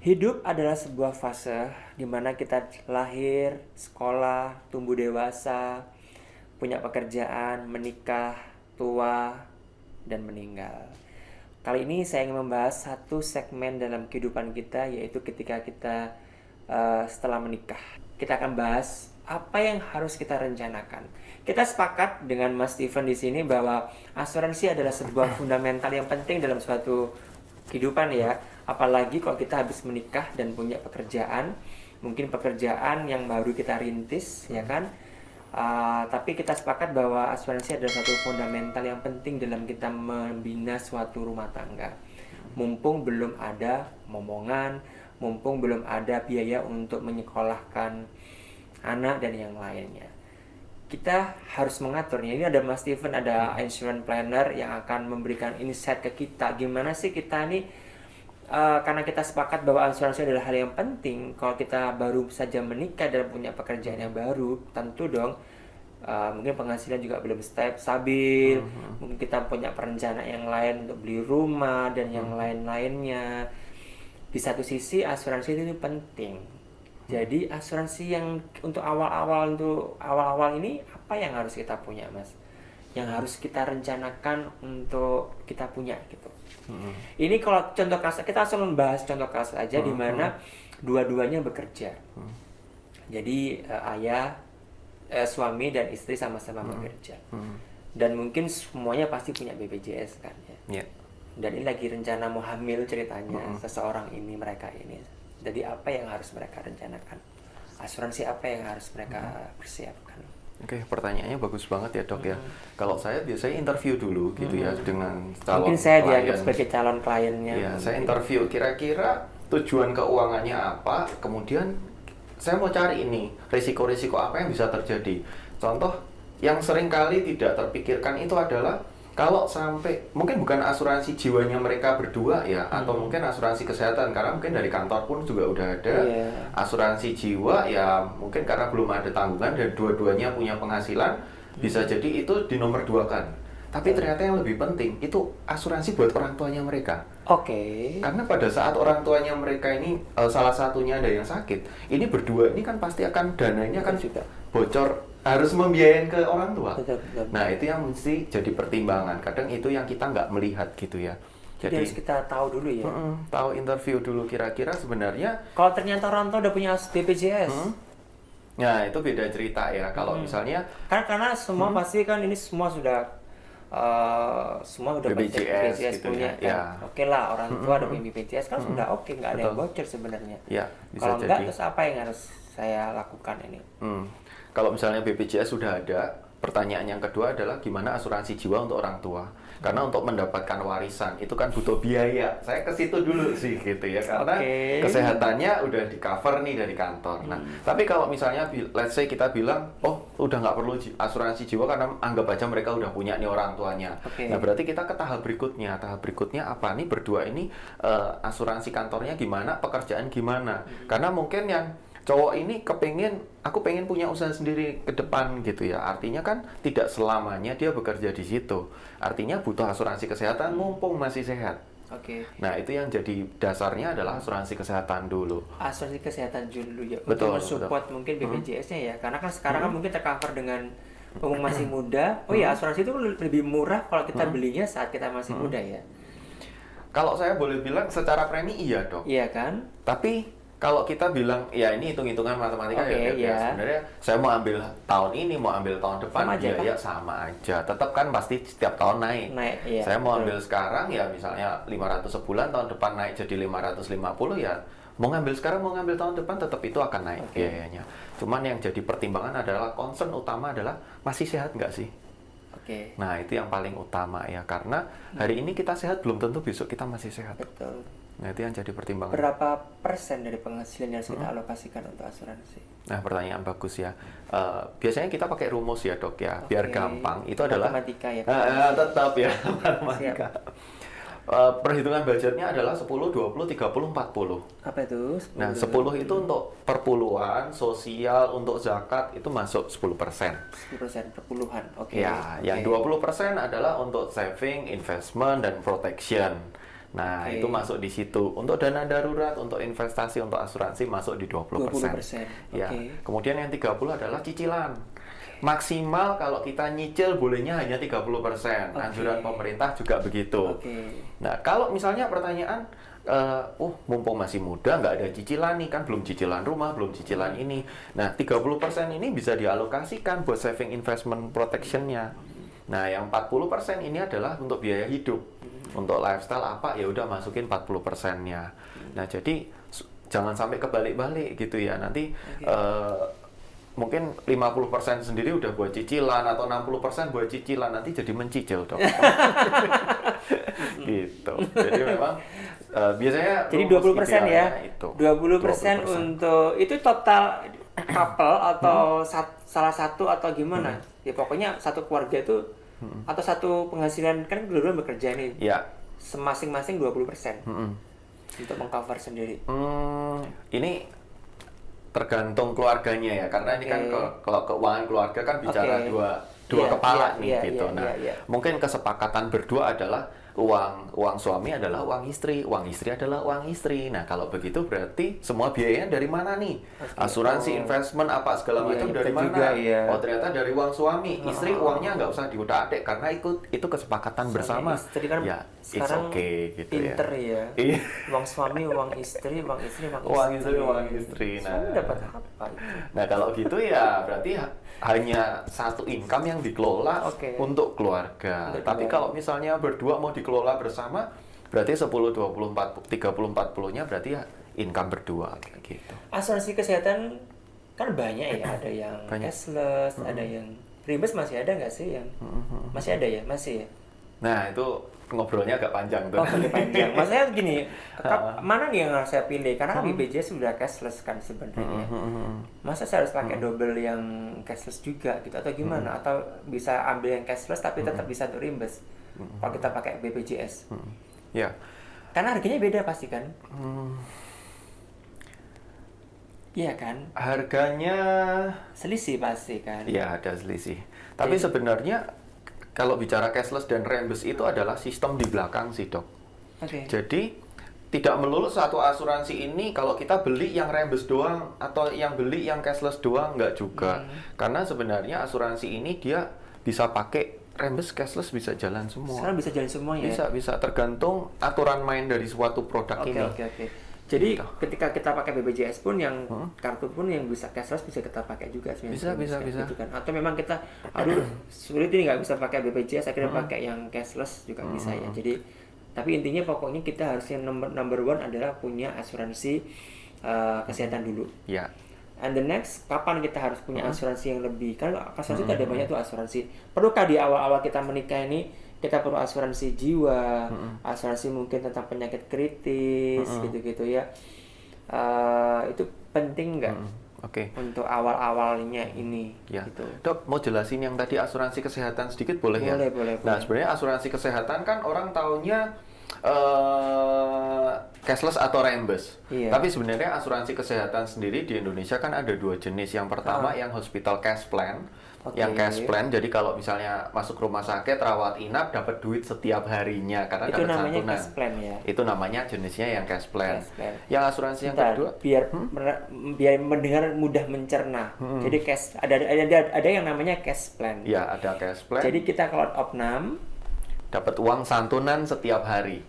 Hidup adalah sebuah fase di mana kita lahir, sekolah, tumbuh dewasa, punya pekerjaan, menikah, tua, dan meninggal. Kali ini saya ingin membahas satu segmen dalam kehidupan kita, yaitu ketika kita setelah menikah. Kita akan bahas apa yang harus kita rencanakan. Kita sepakat dengan Mas Steven di sini bahwa asuransi adalah sebuah fundamental yang penting dalam suatu kehidupan ya, apalagi kalau kita habis menikah dan punya pekerjaan, mungkin pekerjaan yang baru kita rintis ya kan. Tapi kita sepakat bahwa asuransi adalah satu fundamental yang penting dalam kita membina suatu rumah tangga. Mumpung belum ada momongan, mumpung belum ada biaya untuk menyekolahkan anak dan yang lainnya, kita harus mengaturnya. Ini ada Mas Steven, ada insurance planner yang akan memberikan insight ke kita gimana sih kita nih, karena kita sepakat bahwa asuransi adalah hal yang penting. Kalau kita baru saja menikah dan punya pekerjaan yang baru, tentu dong mungkin penghasilan juga belum stabil, mungkin kita punya perencanaan yang lain untuk beli rumah dan yang lain-lainnya. Di satu sisi asuransi itu penting. Jadi asuransi yang untuk awal-awal ini apa yang harus kita punya, Mas? Yang harus kita rencanakan untuk kita punya gitu. Ini kalau contoh kasus, kita langsung membahas contoh kasus aja di mana dua-duanya bekerja. Jadi suami dan istri sama-sama bekerja. Dan mungkin semuanya pasti punya BPJS kan ya. Dan ini lagi rencana mau hamil ceritanya seseorang ini, mereka ini. Jadi apa yang harus mereka rencanakan? Asuransi apa yang harus mereka persiapkan? Oke, pertanyaannya bagus banget ya dok ya. Kalau saya biasanya interview dulu gitu ya dengan calon mungkin saya klien. dianggap sebagai calon kliennya. Ya, saya interview kira-kira tujuan keuangannya apa, kemudian saya mau cari ini risiko-risiko apa yang bisa terjadi. Contoh yang sering kali tidak terpikirkan itu adalah kalau sampai, mungkin bukan asuransi jiwanya mereka berdua ya, atau mungkin asuransi kesehatan, karena mungkin dari kantor pun juga udah ada. Asuransi jiwa ya mungkin karena belum ada tanggungan dan dua-duanya punya penghasilan, bisa jadi itu dinomor duakan. Tapi ternyata yang lebih penting itu asuransi buat orang tuanya mereka. Karena pada saat orang tuanya mereka ini salah satunya ada yang sakit, ini berdua ini kan pasti akan dananya kan juga bocor, harus membiayain ke orang tua. Betul. Nah itu yang mesti jadi pertimbangan. Kadang itu yang kita nggak melihat gitu ya. Jadi harus kita tahu dulu ya. Tahu interview dulu kira-kira sebenarnya. Kalau ternyata orang tua udah punya BPJS. Nah itu beda cerita ya. Kalau misalnya. Karena semua pasti kan ini semua sudah BPJS gitu punya ya. kan. Oke lah, orang tua ada punya BPJS kan sudah oke, nggak ada yang bocor sebenarnya. Ya, kalau enggak terus apa yang harus saya lakukan ini? Kalau misalnya BPJS sudah ada, pertanyaan yang kedua adalah gimana asuransi jiwa untuk orang tua? Karena untuk mendapatkan warisan itu kan butuh biaya. Saya ke situ dulu sih gitu ya, karena kesehatannya udah di cover nih dari kantor. Nah, tapi kalau misalnya let's say kita bilang, oh udah nggak perlu asuransi jiwa karena anggap aja mereka udah punya nih orang tuanya. Nah berarti kita ke tahap berikutnya. Tahap berikutnya apa nih berdua ini asuransi kantornya gimana, pekerjaan gimana? Karena mungkin yang cowok ini aku pengen punya usaha sendiri ke depan gitu ya. Artinya kan tidak selamanya dia bekerja di situ. Artinya butuh asuransi kesehatan mumpung masih sehat. Nah itu yang jadi dasarnya adalah asuransi kesehatan dulu. Asuransi kesehatan dulu ya. Betul, untuk mensupport mungkin BPJS-nya ya. Karena kan sekarang kan mungkin tercover dengan masih muda. Ya asuransi itu lebih murah kalau kita belinya saat kita masih muda ya. Kalau saya boleh bilang secara premi iya dok. Iya kan. Tapi kalau kita bilang, ya ini hitung-hitungan matematika ya sebenarnya saya mau ambil tahun ini, mau ambil tahun depan, sama aja. Tetap kan pasti setiap tahun naik. Saya mau ambil sekarang ya misalnya 500 sebulan, tahun depan naik jadi 550 ya. Mau ngambil sekarang, mau ngambil tahun depan tetap itu akan naik biayanya. Cuman yang jadi pertimbangan adalah concern utama adalah masih sehat nggak sih? Nah itu yang paling utama ya, karena hari ini kita sehat belum tentu besok kita masih sehat. Betul. Nah itu yang jadi pertimbangan. Berapa persen dari penghasilan yang harus kita alokasikan untuk asuransi? Nah pertanyaan bagus ya. Biasanya kita pakai rumus ya dok ya, biar gampang. Itu adalah matematika ya. Tetap ya matematika. Perhitungan budgetnya adalah 10, 20, 30, 40. Apa itu? 10, nah 10 itu untuk perpuluhan, sosial, untuk zakat itu masuk 10%. 10% perpuluhan, Ya, yang 20% adalah untuk saving, investment, dan protection. Nah, itu masuk di situ. Untuk dana darurat, untuk investasi, untuk asuransi masuk di 20%. 20%. Ya. Kemudian yang 30 adalah cicilan. Maksimal kalau kita nyicil bolehnya hanya 30%. Anjuran pemerintah juga begitu. Nah, kalau misalnya pertanyaan, mumpung masih muda, nggak ada cicilan nih, kan belum cicilan rumah, belum cicilan ini. Nah, 30% ini bisa dialokasikan buat saving investment protection-nya. Nah, yang 40% ini adalah untuk biaya hidup. Untuk lifestyle apa, ya udah masukin 40%-nya. Nah, jadi jangan sampai kebalik-balik gitu ya. Nanti mungkin 50% sendiri udah buat cicilan atau 60% buat cicilan, nanti jadi mencicil dong. Gitu. Jadi memang biasanya jadi 20% ya. Itu. 20% untuk itu total couple atau salah satu atau gimana? Ya pokoknya satu keluarga itu atau satu penghasilan, kan dua-duanya bekerja nih. Ya. Masing-masing 20%. Untuk mengcover sendiri. Ini tergantung keluarganya ya, karena ini kan kalau keuangan keluarga kan bicara dua kepala nih gitu. Mungkin kesepakatan berdua adalah uang suami adalah uang istri adalah uang istri. Nah, kalau begitu berarti semua biayanya dari mana nih? Asuransi, investment, apa segala macam dari mana? Juga, oh, ternyata dari uang suami. Istri uangnya nggak usah diutak-atik karena itu kesepakatan bersama. Istri kan ya, sekarang gitu pinter ya. Uang suami, uang istri, uang istri. Nah, dapat apa itu? Nah, kalau gitu ya berarti hanya satu income yang dikelola untuk keluarga. Tapi kalau misalnya berdua mau dikelola bersama, berarti 10, 20, 40, 30, 40-nya berarti ya income berdua gitu. Asuransi kesehatan kan banyak ya, ada yang cashless, ada yang reimburse, masih ada nggak sih yang masih ada ya? Masih ya? Nah, itu ngobrolnya agak panjang tuh. Agak panjang. Maksudnya gini, mana nih yang harus saya pilih? Karena BPJS sudah cashless kan sebenarnya. Masa saya harus pakai double yang cashless juga gitu atau gimana? Atau bisa ambil yang cashless tapi tetap bisa untuk reimburse kalau kita pakai BPJS? Ya. Karena harganya beda pasti kan? Iya kan? Harganya selisih pasti kan? Iya, ada selisih. Tapi sebenarnya kalau bicara cashless dan reimburse itu adalah sistem di belakang sih, Dok. Jadi tidak melulu satu asuransi ini kalau kita beli yang reimburse doang atau yang beli yang cashless doang, nggak juga. Karena sebenarnya asuransi ini dia bisa pakai reimburse, cashless, bisa jalan semua. Sekarang bisa jalan semua ya? Bisa tergantung aturan main dari suatu produk ini. Jadi ketika kita pakai BPJS pun yang kartu pun yang bisa cashless bisa kita pakai juga sebenarnya. Bisa. Gitu kan? Atau memang kita sulit ini nggak bisa pakai BPJS, akhirnya pakai yang cashless juga bisa ya. Jadi tapi intinya pokoknya kita harus yang number one adalah punya asuransi kesehatan dulu. Ya. And the next, kapan kita harus punya asuransi yang lebih? Kan asuransi itu ada banyak tuh asuransi. Perlukah di awal-awal kita menikah ini kita perlu asuransi jiwa, asuransi mungkin tentang penyakit kritis, gitu-gitu ya. Itu penting nggak? Untuk awal-awalnya ini. Ya. Gitu. Dok, mau jelasin yang tadi asuransi kesehatan sedikit boleh ya? Boleh. Nah, sebenarnya asuransi kesehatan kan orang taunya cashless atau reimburse. Tapi sebenarnya asuransi kesehatan sendiri di Indonesia kan ada dua jenis. Yang pertama yang hospital cash plan. Yang cash plan, jadi kalau misalnya masuk rumah sakit rawat inap dapat duit setiap harinya karena dapat santunan. Itu namanya cash plan ya. Itu namanya jenisnya yang cash plan. Yang asuransi yang kedua, biar mendengar mudah mencerna. Jadi cash ada yang namanya cash plan. Ya, ada cash plan. Jadi kita kalau opnam dapat uang santunan setiap hari.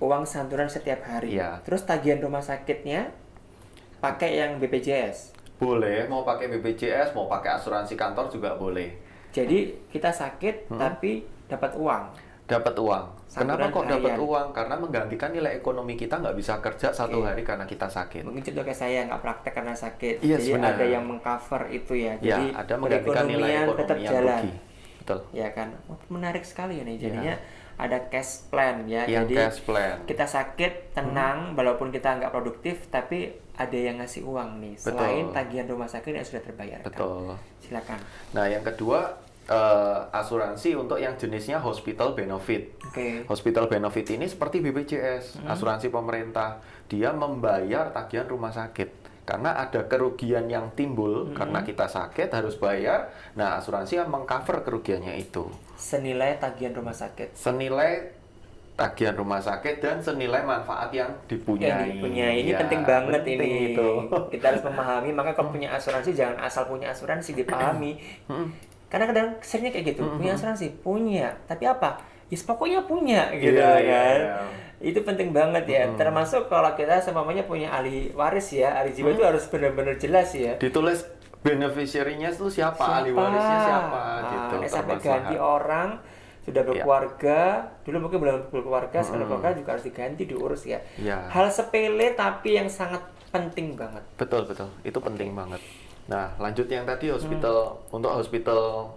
Ya. Terus tagihan rumah sakitnya pakai yang BPJS. Boleh, mau pakai BPJS, mau pakai asuransi kantor juga boleh. Jadi kita sakit tapi dapat uang. Kenapa kok dapat uang? Karena menggantikan nilai ekonomi kita nggak bisa kerja satu hari karena kita sakit. Mungkin contoh kayak saya nggak praktek karena sakit. Jadi ada yang mengcover itu ya. Jadi ada menggantikan nilai ekonomi tetap yang jalan. rugi. Betul. Ya kan, menarik sekali ini. Jadinya ada cash plan ya. Yang jadi cash plan. Kita sakit tenang, walaupun kita nggak produktif, tapi ada yang ngasih uang nih. Selain tagihan rumah sakit yang sudah terbayarkan. Betul. Silakan. Nah, yang kedua asuransi untuk yang jenisnya hospital benefit. Hospital benefit ini seperti BPJS, asuransi pemerintah. Dia membayar tagihan rumah sakit. Karena ada kerugian yang timbul karena kita sakit harus bayar. Nah, asuransi yang mengcover kerugiannya itu. Senilai tagihan rumah sakit. Senilai tagihan rumah sakit dan senilai manfaat yang dipunyai. Ini Ya, penting banget ini. itu. Kita harus memahami, makanya kalau punya asuransi jangan asal punya asuransi, dipahami. Karena kadang kesannya kayak gitu, punya asuransi, punya, tapi apa? Ya pokoknya punya gitu Iya, kan. iya. Itu penting banget ya. Termasuk kalau kita semuanya punya ahli waris ya, ahli jiwa itu harus benar-benar jelas ya. Ditulis beneficiary-nya itu siapa, ahli warisnya siapa gitu. Sampai termasuk ganti orang sudah berkeluarga, dulu mungkin belum berkeluarga, sekarang berkeluarga juga harus diganti, diurus ya. Ya. Hal sepele tapi yang sangat penting banget. Betul, itu penting banget. Nah, lanjut yang tadi hospital, untuk hospital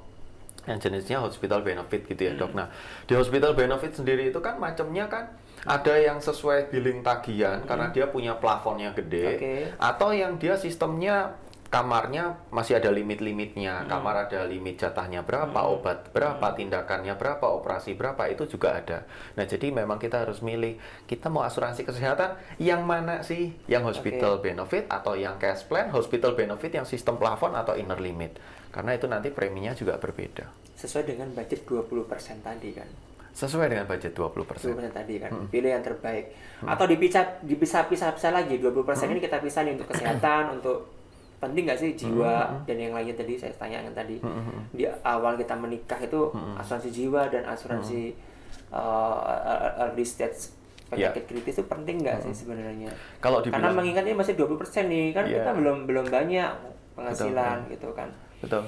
yang jenisnya hospital benefit gitu ya dok. Nah, di hospital benefit sendiri itu kan macamnya kan ada yang sesuai billing tagihan karena dia punya plafonnya gede, atau yang dia sistemnya kamarnya masih ada limit-limitnya, kamar ada limit jatahnya berapa, obat berapa, tindakannya berapa, operasi berapa, itu juga ada. Nah, jadi memang kita harus milih, kita mau asuransi kesehatan yang mana sih? Yang hospital benefit atau yang cash plan, hospital benefit yang sistem plafon atau inner limit. Karena itu nanti preminya juga berbeda. Sesuai dengan budget 20% tadi kan. Sesuai dengan budget 20%. 20% tadi kan. Pilih yang terbaik. Atau dipisah-pisah lagi 20% ini kita pisah nih untuk kesehatan, untuk penting nggak sih jiwa dan yang lainnya tadi saya tanyakan tadi. Di awal kita menikah itu asuransi jiwa dan asuransi early stage penyakit kritis itu penting nggak sih sebenarnya? Karena mengingat ini masih 20% nih kan, kita belum banyak penghasilan gitu kan. Betul.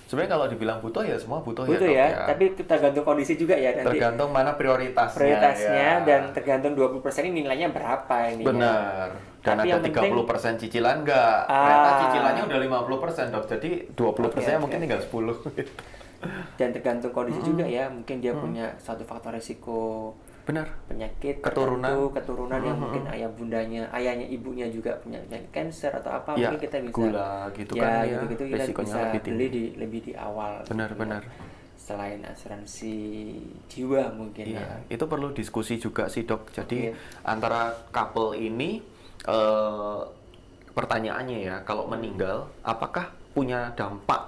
Sebenarnya kalau dibilang butuh ya semua butuh ya. Tapi tergantung kondisi juga ya nanti. Tergantung mana prioritasnya dan tergantung 20% ini nilainya berapa ini. Benar. Dan tapi ada 30% cicilan enggak. Ternyata cicilannya udah 50% dok. Jadi 20%-nya mungkin tinggal 10. Dan tergantung kondisi juga ya. Mungkin dia punya satu faktor resiko. Benar. Penyakit keturunan yang mungkin ayahnya ibunya juga punya penyakit kanker atau apa, mungkin kita bisa gula gitu kan ya. Gitu kita bisa beli lebih di awal. Benar. Selain asuransi jiwa mungkin ya. Itu perlu diskusi juga sih dok. Jadi antara couple ini pertanyaannya ya, kalau meninggal apakah punya dampak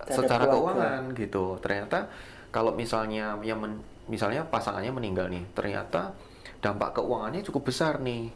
secara keuangan gitu. Ternyata kalau misalnya misalnya pasangannya meninggal nih, ternyata dampak keuangannya cukup besar nih.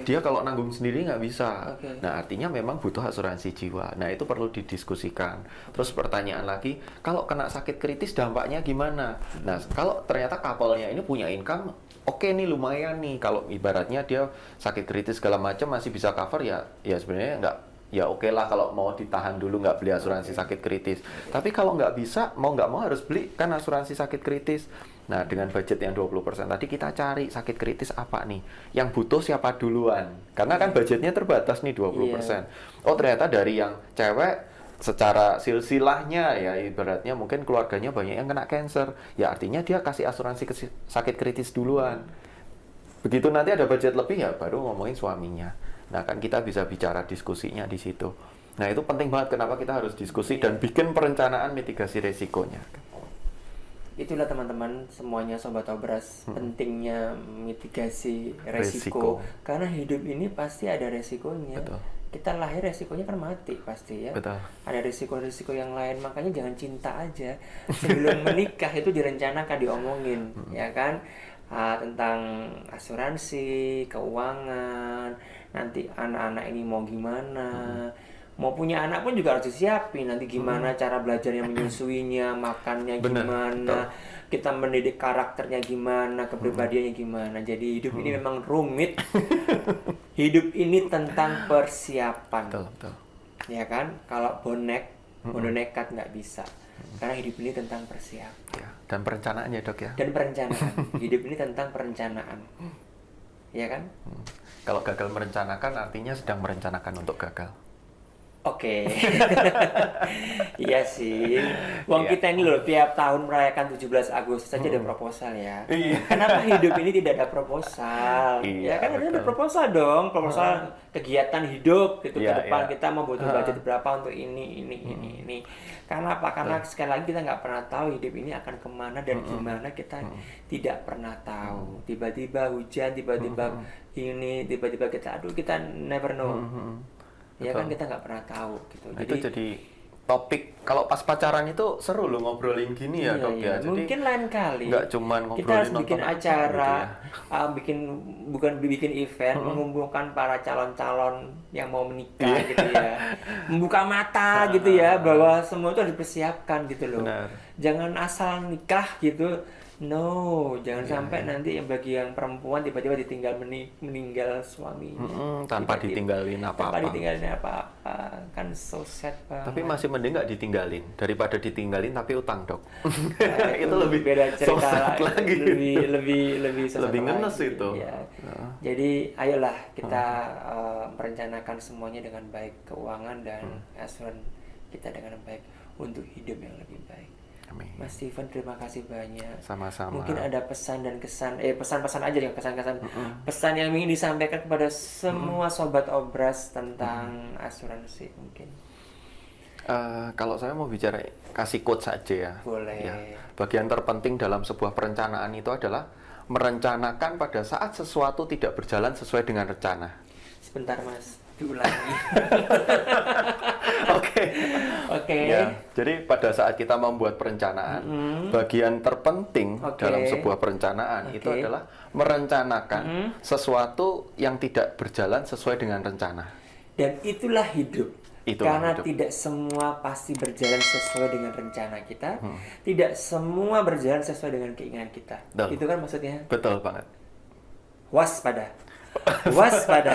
Dia kalau nanggung sendiri nggak bisa. Nah, artinya memang butuh asuransi jiwa. Nah, itu perlu didiskusikan. Terus pertanyaan lagi, kalau kena sakit kritis dampaknya gimana? Nah, kalau ternyata couple-nya ini punya income, oke nih lumayan nih. Kalau ibaratnya dia sakit kritis segala macam masih bisa cover ya sebenarnya nggak. Ya oke lah kalau mau ditahan dulu nggak beli asuransi sakit kritis. Tapi kalau nggak bisa, mau nggak mau harus beli kan asuransi sakit kritis. Nah, dengan budget yang 20% tadi kita cari sakit kritis apa nih? Yang butuh siapa duluan? Karena kan budgetnya terbatas nih 20%. Oh, ternyata dari yang cewek secara silsilahnya ya ibaratnya mungkin keluarganya banyak yang kena cancer. Ya artinya dia kasih asuransi sakit kritis duluan. Begitu nanti ada budget lebih ya baru ngomongin suaminya. Nah, kan kita bisa bicara diskusinya di situ. Nah, itu penting banget kenapa kita harus diskusi dan bikin perencanaan mitigasi resikonya. Itulah teman-teman semuanya Sobat Obras, pentingnya mitigasi resiko. Karena hidup ini pasti ada resikonya. Betul. Kita lahir resikonya kan mati pasti ya. Betul. Ada resiko-resiko yang lain, makanya jangan cinta aja. Sebelum menikah itu direncanakan, diomongin, ya kan? Tentang asuransi, keuangan, nanti anak-anak ini mau gimana. Mau punya anak pun juga harus disiapin nanti gimana cara belajarnya, menyusuinya, makannya gimana, kita mendidik karakternya gimana, kepribadiannya gimana. Jadi hidup ini memang rumit. Hidup ini tentang persiapan. Betul. Ya kan? Kalau nekat nggak bisa. Karena hidup ini tentang persiapan. Ya, dan perencanaan ya dok ya. Dan perencanaan. Hidup ini tentang perencanaan. Ya kan? Kalau gagal merencanakan artinya sedang merencanakan untuk gagal. Oke. Iya sih. Kita ini loh tiap tahun merayakan 17 Agustus saja ada proposal ya. Kenapa hidup ini tidak ada proposal? Ya kan harusnya ada proposal dong, proposal kegiatan hidup gitu ke depan kita mau butuh budget berapa untuk ini. Karena apa? Karena sekali lagi kita nggak pernah tahu hidup ini akan kemana dan gimana, kita tidak pernah tahu. Tiba-tiba hujan, tiba-tiba ini, tiba-tiba kita never know. Ya kan kita nggak pernah tahu gitu. Nah, itu jadi topik kalau pas pacaran itu seru loh ngobrolin gini ya, Iya, Dok iya. ya. Jadi Mungkin lain kali nggak cuman kita ngobrolin harus bikin nonton apa acara, gitu ya. bikin bukan bikin event, mengumpulkan para calon-calon yang mau menikah Iya. gitu ya, membuka mata gitu ya bahwa semua itu harus dipersiapkan gitu loh. Benar. Jangan asal nikah gitu. No, jangan Iya, sampai nanti yang bagi yang perempuan tiba-tiba ditinggal meninggal suaminya. Tanpa Tiba-tiba. ditinggalin Tanpa apa-apa. ditinggalin apa-apa. Kan so sad banget. Tapi masih mending nggak ditinggalin daripada ditinggalin tapi utang, Dok. Nah, Itu lebih beda cerita sosok lagi. lebih sosok Lebih ngenes lagi. itu. Ya. Jadi ayolah kita merencanakan semuanya dengan baik, keuangan dan asuran kita dengan baik untuk hidup yang lebih baik. Amin. Mas Steven, terima kasih banyak. Sama-sama. Mungkin ada pesan dan kesan, pesan-pesan aja yang kesan-kesan, pesan yang ingin disampaikan kepada semua sobat obras tentang asuransi mungkin. Kalau saya mau bicara kasih quote saja ya. Boleh. Ya. Bagian terpenting dalam sebuah perencanaan itu adalah merencanakan pada saat sesuatu tidak berjalan sesuai dengan rencana. Sebentar Mas, diulangi. Oke. Ya, jadi pada saat kita membuat perencanaan, bagian terpenting dalam sebuah perencanaan itu adalah merencanakan sesuatu yang tidak berjalan sesuai dengan rencana. Dan itulah hidup. Itulah Karena hidup. tidak semua pasti berjalan sesuai dengan rencana kita, tidak semua berjalan sesuai dengan keinginan kita. Betul. Itu kan maksudnya Betul banget. waspada. Waspada.